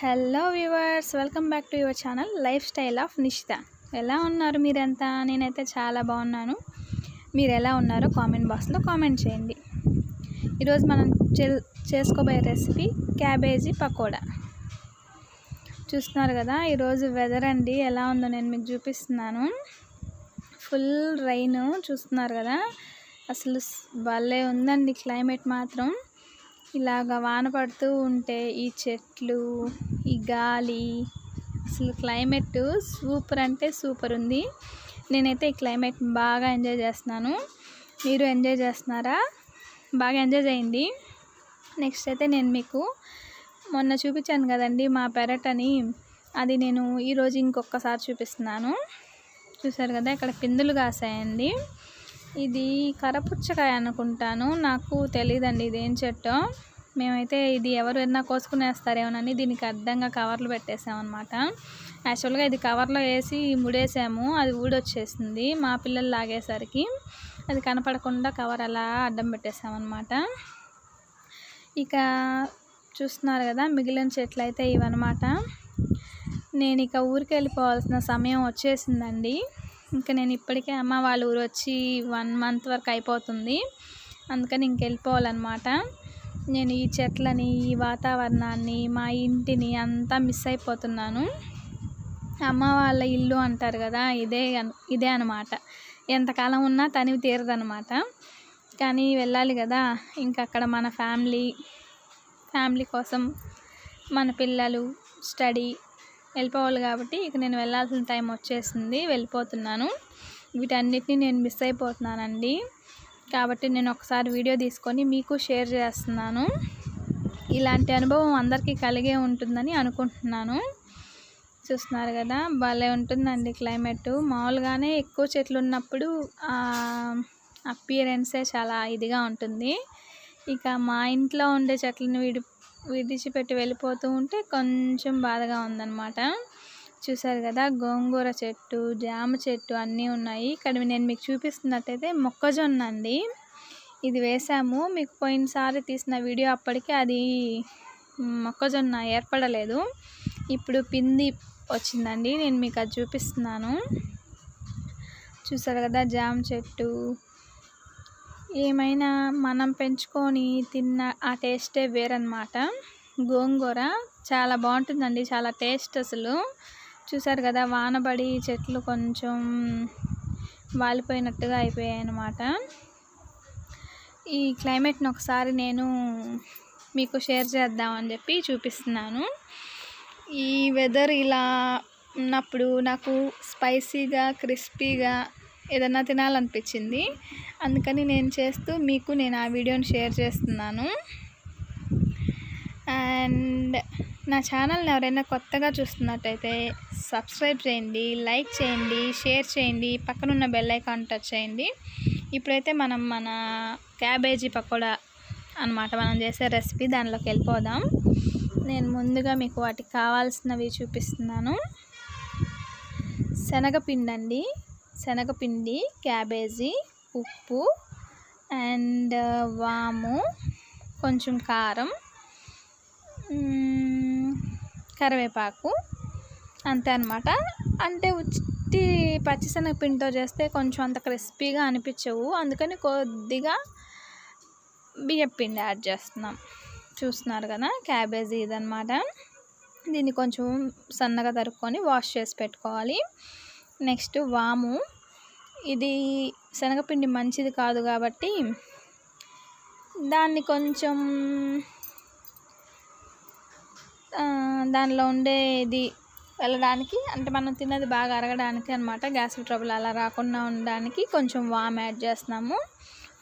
Hello viewers, welcome back to your channel life style of Nishitha. ఎలా ఉన్నారు మీరంతా? నేనైతే చాలా బాగున్నాను. మీరు ఎలా ఉన్నారో కామెంట్ బాక్స్లో కామెంట్ చేయండి. ఈరోజు మనం చేసుకోబోయే రెసిపీ క్యాబేజీ పకోడా. చూస్తున్నారు కదా, ఈరోజు వెదర్ అండి ఎలా ఉందో నేను మీకు చూపిస్తున్నాను. ఫుల్ రైన్ చూస్తున్నారు కదా, అసలు భలే ఉందండి క్లైమేట్ మాత్రం. ఇలాగ వాన పడుతూ ఉంటే ఈ చెట్లు, ఈ గాలి, అసలు క్లైమేట్ సూపర్ అంటే సూపర్ ఉంది. నేనైతే ఈ క్లైమేట్ బాగా ఎంజాయ్ చేస్తున్నాను. మీరు ఎంజాయ్ చేస్తున్నారా? బాగా ఎంజాయ్ చేయండి. నెక్స్ట్ అయితే నేను మీకు మొన్న చూపించాను కదండి మా పెరటని, అది నేను ఈరోజు ఇంకొకసారి చూపిస్తున్నాను. చూసారు కదా, ఇక్కడ పిందులు కాసాయండి. ఇది కరపుచ్చకాయ అనుకుంటాను, నాకు తెలియదండి ఇదేం చెట్టో. మేమైతే ఇది ఎవరైనా కోసుకునేస్తారేమోనని దీనికి అడ్డంగా కవర్లు పెట్టేసామన్నమాట. యాక్చువల్గా ఇది కవర్లో వేసి ముడేసాము, అది ఊడొచ్చేసింది. మా పిల్లలు లాగేసరికి అది కనపడకుండా కవర్ అలా అడ్డం పెట్టేసామన్నమాట. ఇక చూస్తున్నారు కదా, మిగిలిన చెట్లు అయితే ఇవన్నమాట. నేను ఇక ఊరికి వెళ్ళిపోవాల్సిన సమయం వచ్చేసిందండి. ఇంకా నేను ఇప్పటికే అమ్మ వాళ్ళ ఊరు వచ్చి 1 మంత్ వరకు అయిపోతుంది. అందుకని ఇంకెళ్ళిపోవాలన్నమాట. నేను ఈ చెట్లని, ఈ వాతావరణాన్ని, మా ఇంటిని అంతా మిస్ అయిపోతున్నాను. అమ్మ వాళ్ళ ఇల్లు అంటారు కదా, ఇదే అనమాట. ఎంతకాలం ఉన్నా తనివి తీరదనమాట. కానీ వెళ్ళాలి కదా, ఇంకా అక్కడ మన ఫ్యామిలీ కోసం, మన పిల్లలు స్టడీ వెళ్ళిపోవాలి కాబట్టి ఇక నేను వెళ్ళాల్సిన టైం వచ్చేసింది, వెళ్ళిపోతున్నాను. వీటన్నిటిని నేను మిస్ అయిపోతున్నానండి. కాబట్టి నేను ఒకసారి వీడియో తీసుకొని మీకు షేర్ చేస్తున్నాను. ఇలాంటి అనుభవం అందరికీ కలిగే ఉంటుందని అనుకుంటున్నాను. చూస్తున్నారు కదా, భలే ఉంటుందండి క్లైమేట్. మామూలుగానే ఎక్కువ చెట్లు ఉన్నప్పుడు అపియరెన్సే చాలా ఇదిగా ఉంటుంది. ఇక మా ఇంట్లో ఉండే చెట్లను విడిచిపెట్టి వెళ్ళిపోతూ ఉంటే కొంచెం బాధగా ఉందన్నమాట. చూసారు కదా, గోంగూర చెట్టు, జామ చెట్టు అన్నీ ఉన్నాయి. ఇక్కడ నేను మీకు చూపిస్తున్నట్టయితే మొక్కజొన్న అండి. ఇది వేసాము. మీకు పోయినసారి తీసిన వీడియో అప్పటికి అది మొక్కజొన్న ఏర్పడలేదు. ఇప్పుడు పిండి వచ్చిందండి, నేను మీకు అది చూపిస్తున్నాను. చూసారు కదా, జామ చెట్టు. ఏమైనా మనం పెంచుకొని తిన్న ఆ టేస్టే వేరన్నమాట. గోంగూర చాలా బాగుంటుందండి, చాలా టేస్ట్ అసలు. చూసారు కదా, వానబడి చెట్లు కొంచెం వాలిపోయినట్టుగా అయిపోయాయి అన్నమాట. ఈ క్లైమేట్ని ఒకసారి నేను మీకు షేర్ చేద్దామని చెప్పి చూపిస్తున్నాను. ఈ వెదర్ ఇలా ఉన్నప్పుడు నాకు స్పైసీగా, క్రిస్పీగా ఏదన్నా తినాలనిపించింది. అందుకని నేను ఆ వీడియోని షేర్ చేస్తున్నాను. అండ్ నా ఛానల్ని ఎవరైనా కొత్తగా చూస్తున్నట్టయితే సబ్స్క్రైబ్ చేయండి, లైక్ చేయండి, షేర్ చేయండి, పక్కనున్న బెల్ ఐకాన్ టచ్ చేయండి. ఇప్పుడైతే మనం మన క్యాబేజీ పకోడా అన్నమాట మనం చేసే రెసిపీ, దానిలోకి వెళ్ళిపోదాం. నేను ముందుగా మీకు వాటికి కావాల్సినవి చూపిస్తున్నాను. శనగపిండి అండి, శనగపిండి, క్యాబేజీ, ఉప్పు అండ్ వాము, కొంచెం కారం, కరివేపాకు, అంతే అన్నమాట. అంటే ఉత్తి పచ్చిశనగపిండితో చేస్తే కొంచెం అంత క్రిస్పీగా అనిపించవు, అందుకని కొద్దిగా బియ్యపిండి యాడ్ చేస్తున్నాం. చూస్తున్నారు కదా, క్యాబేజీ ఇదన్నమాట. దీన్ని కొంచెం సన్నగా తరుక్కొని వాష్ చేసి పెట్టుకోవాలి. నెక్స్ట్ వాము. ఇది శనగపిండి మంచిది కాదు కాబట్టి దాన్ని కొంచెం దానిలో ఉండేది వెళ్ళడానికి, అంటే మనం తిన్నది బాగా అరగడానికి అన్నమాట. గ్యాస్ ట్రబుల్ అలా రాకుండా ఉండడానికి కొంచెం వామ్ యాడ్ చేస్తున్నాము.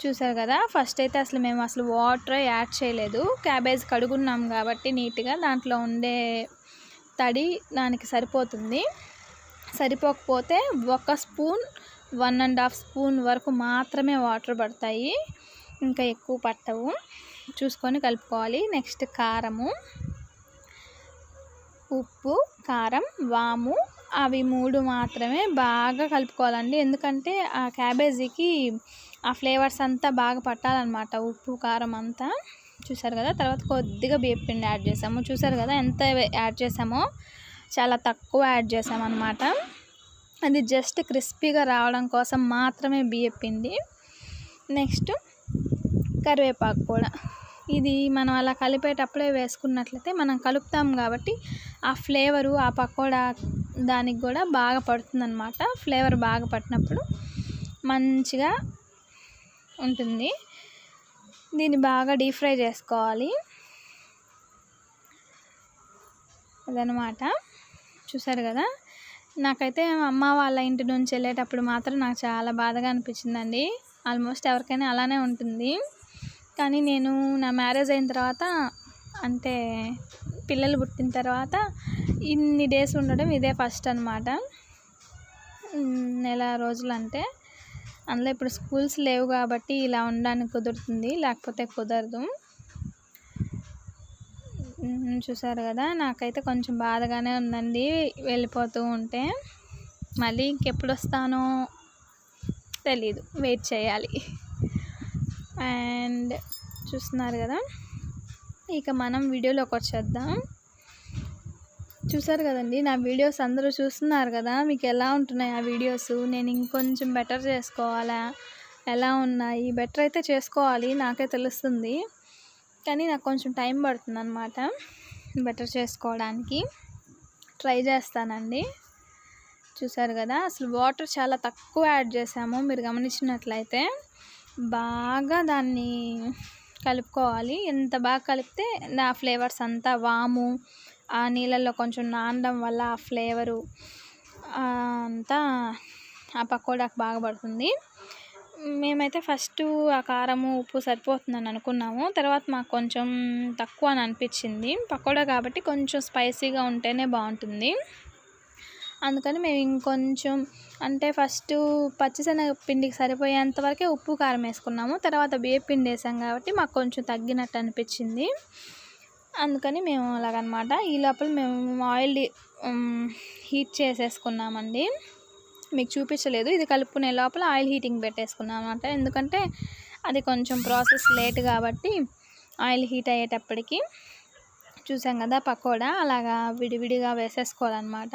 చూసారు కదా, ఫస్ట్ అయితే మేము అసలు వాటర్ యాడ్ చేయలేదు. క్యాబేజ్ కడుగున్నాం కాబట్టి నీట్గా దాంట్లో ఉండే తడి దానికి సరిపోతుంది. సరిపోకపోతే 1 స్పూన్ 1.5 స్పూన్ వరకు మాత్రమే వాటర్ పడతాయి, ఇంకా ఎక్కువ పట్టవు. చూసుకొని కలుపుకోవాలి. నెక్స్ట్ కారము, ఉప్పు, కారం, వాము, అవి 3 మాత్రమే బాగా కలుపుకోవాలండి. ఎందుకంటే ఆ క్యాబేజీకి ఆ ఫ్లేవర్స్ అంతా బాగా పట్టాలన్నమాట, ఉప్పు కారం అంతా. చూసారు కదా. తర్వాత కొద్దిగా బియ్యం పిండి యాడ్ చేసాము. చూసారు కదా ఎంత యాడ్ చేసామో, చాలా తక్కువ యాడ్ చేసామన్నమాట. అది జస్ట్ క్రిస్పీగా రావడం కోసం మాత్రమే బియ్యం పిండి. నెక్స్ట్ కరివేపాకు కూడా, ఇది మనం అలా కలిపేటప్పుడే వేసుకున్నట్లయితే మనం కలుపుతాం కాబట్టి ఆ ఫ్లేవరు ఆ పకోడా దానికి కూడా బాగా పడుతుందన్నమాట. ఫ్లేవర్ బాగా పట్టినప్పుడు మంచిగా ఉంటుంది. దీన్ని బాగా డీప్ ఫ్రై చేసుకోవాలి అదనమాట. చూసారు కదా. నాకైతే అమ్మ వాళ్ళ ఇంటి నుంచి వెళ్ళేటప్పుడు మాత్రం నాకు చాలా బాధగా అనిపించిందండి. ఆల్మోస్ట్ ఎవరికైనా అలానే ఉంటుంది. కానీ నేను నా మ్యారేజ్ అయిన తర్వాత, అంటే పిల్లలు పుట్టిన తర్వాత ఇన్ని డేస్ ఉండడం ఇదే ఫస్ట్ అనమాట. నెల రోజులు అంటే. అందులో ఇప్పుడు స్కూల్స్ లేవు కాబట్టి ఇలా ఉండడానికి కుదురుతుంది, లేకపోతే కుదరదు. చూసారు కదా. నాకైతే కొంచెం బాధగానే ఉందండి వెళ్ళిపోతూ ఉంటే. మళ్ళీ ఇంకెప్పుడు వస్తానో తెలీదు, వెయిట్ చేయాలి. అండ్ చూస్తున్నారు కదా. ఇక మనం వీడియోలోకి వచ్చేద్దాం. చూసారు కదండి నా వీడియోస్ అందరూ చూస్తున్నారు కదా. మీకు ఎలా ఉంటున్నాయి ఆ వీడియోస్? నేను ఇంకొంచెం బెటర్ చేసుకోవాలా? ఎలా ఉన్నాయి? బెటర్ అయితే చేసుకోవాలి, నాకే తెలుస్తుంది. కానీ నాకు కొంచెం టైం పడుతుంది అన్నమాట బెటర్ చేసుకోవడానికి. ట్రై చేస్తానండి. చూసారు కదా. అసలు వాటర్ చాలా తక్కువ యాడ్ చేసాము. మీరు గమనించినట్లయితే బాగా దాన్ని కలుపుకోవాలి. ఎంత బాగా కలిపితే ఆ ఫ్లేవర్స్ అంతా, వాము ఆ నీళ్ళల్లో కొంచెం నానడం వల్ల ఆ ఫ్లేవరు అంతా ఆ పకోడాకు బాగా పడుతుంది. మేమైతే ఫస్ట్ ఆ కారము ఉప్పు సరిపోతుందని అనుకున్నాము. తర్వాత మాకు కొంచెం తక్కువ అని అనిపించింది. పకోడా కాబట్టి కొంచెం స్పైసీగా ఉంటేనే బాగుంటుంది. అందుకని మేము ఇంకొంచెం, అంటే ఫస్ట్ పచ్చిశనగ పిండికి సరిపోయేంత వరకే ఉప్పు కారం వేసుకున్నాము. తర్వాత బియ్యం పిండి వేసాం కాబట్టి మాకు కొంచెం తగ్గినట్టు అనిపించింది. అందుకని మేము అలాగనమాట. ఈ లోపల మేము ఆయిల్ హీట్ చేసేసుకున్నామండి. మీకు చూపించలేదు. ఇది కలుపుకునే లోపల ఆయిల్ హీటింగ్ పెట్టేసుకున్నాం అన్నమాట. ఎందుకంటే అది కొంచెం ప్రాసెస్ లేట్ కాబట్టి ఆయిల్ హీట్ అయ్యేటప్పటికి. చూసాం కదా పకోడా అలాగా విడివిడిగా వేసేసుకోవాలన్నమాట.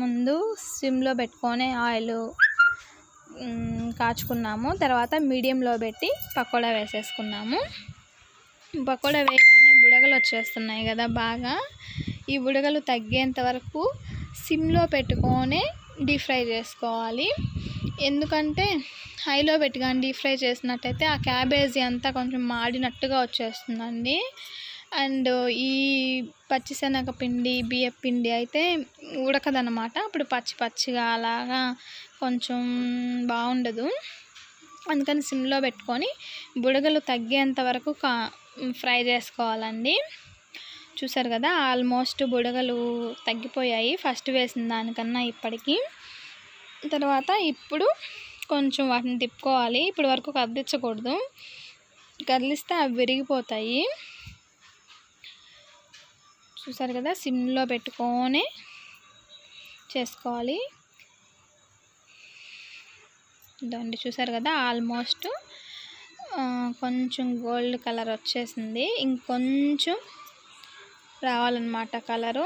ముందు సిమ్లో పెట్టుకొని ఆయిల్ కాచుకున్నాము. తర్వాత మీడియంలో పెట్టి పకోడా వేసేసుకున్నాము. పకోడా వేయగానే బుడగలు వచ్చేస్తున్నాయి కదా బాగా. ఈ బుడగలు తగ్గేంత వరకు సిమ్లో పెట్టుకొని డీప్ ఫ్రై చేసుకోవాలి. ఎందుకంటే హైలో పెట్టి కానీ డీప్ ఫ్రై చేసినట్టయితే ఆ క్యాబేజీ అంతా కొంచెం మాడినట్టుగా వచ్చేస్తుందండి. అండ్ ఈ పచ్చిశనగ పిండి బియ్యం పిండి అయితే ఉడకదనమాట. అప్పుడు పచ్చి పచ్చిగా అలాగా కొంచెం బాగుండదు. అందుకని సిమ్లో పెట్టుకొని బుడగలు తగ్గేంత వరకు ఫ్రై చేసుకోవాలండి. చూసారు కదా. ఆల్మోస్ట్ బుడగలు తగ్గిపోయాయి ఫస్ట్ వేసిన దానికన్నా ఇప్పటికీ. తర్వాత ఇప్పుడు కొంచెం వాటిని తిప్పుకోవాలి. ఇప్పటి వరకు కదిలించకూడదు, కదిలిస్తే అవి విరిగిపోతాయి. చూసారు కదా. సిమ్లో పెట్టుకొని చేసుకోవాలి. ఇదండి చూసారు కదా. ఆల్మోస్ట్ కొంచెం గోల్డ్ కలర్ వచ్చేసింది. ఇంకొంచెం రావాలన్నమాట కలరు.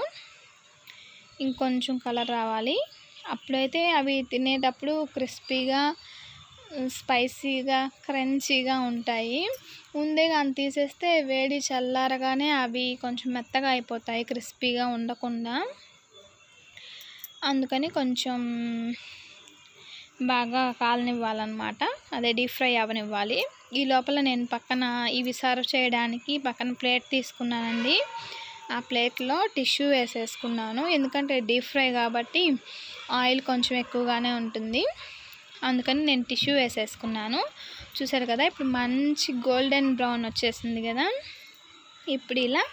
ఇంకొంచెం కలర్ రావాలి. అప్పుడైతే అవి తినేటప్పుడు క్రిస్పీగా, స్పైసీగా, క్రంచీగా ఉంటాయి. ముందే కానీ తీసేస్తే వేడి చల్లారగానే అవి కొంచెం మెత్తగా అయిపోతాయి, క్రిస్పీగా ఉండకుండా. అందుకని కొంచెం బాగా కాలనివ్వాలన్నమాట. అదే డీప్ ఫ్రై అవనివ్వాలి. ఈ లోపల నేను పక్కన ఇవి సర్వ్ చేయడానికి పక్కన ప్లేట్ తీసుకున్నానండి. ఆ ప్లేట్లో టిష్యూ వేసేసుకున్నాను. ఎందుకంటే డీప్ ఫ్రై కాబట్టి ఆయిల్ కొంచెం ఎక్కువగానే ఉంటుంది. అందుకని నేను టిష్యూ వేసేసుకున్నాను. చూసారు కదా. ఇప్పుడు మంచి గోల్డెన్ బ్రౌన్ వచ్చేసింది కదా. ఇప్పుడు ఇలా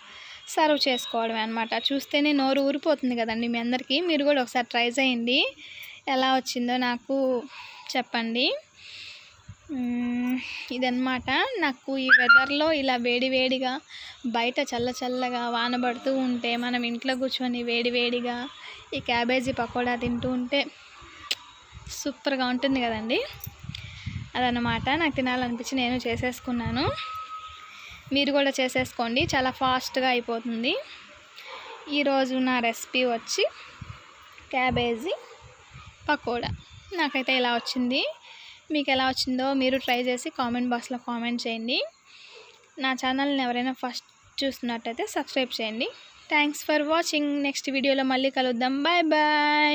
సర్వ్ చేసుకోవడమే అనమాట. చూస్తేనే నోరు ఊరిపోతుంది కదండి మీ అందరికీ. మీరు కూడా ఒకసారి ట్రై చేయండి. ఎలా వచ్చిందో నాకు చెప్పండి. ఇదన్నమాట. నాకు ఈ వెదర్లో ఇలా వేడివేడిగా బయట చల్లగా వాన పడుతూ ఉంటే మనం ఇంట్లో కూర్చొని వేడివేడిగా ఈ క్యాబేజీ పకోడా తింటూ ఉంటే సూపర్గా ఉంటుంది కదండి. అదనమాట. నాకు తినాలనిపించి నేను చేసేసుకున్నాను. మీరు కూడా చేసేసుకోండి, చాలా ఫాస్ట్గా అయిపోతుంది. ఈరోజు నా రెసిపీ వచ్చి క్యాబేజీ పకోడా. నాకైతే ఇలా వచ్చింది. మీకు ఎలా వచ్చిందో మీరు ట్రై చేసి కామెంట్ బాక్స్లో కామెంట్ చేయండి. నా ఛానల్ని ఎవరైనా ఫస్ట్ చూస్తున్నట్టయితే సబ్స్క్రైబ్ చేయండి. Thanks for watching. నెక్స్ట్ వీడియోలో మళ్ళీ కలుద్దాం. Bye bye.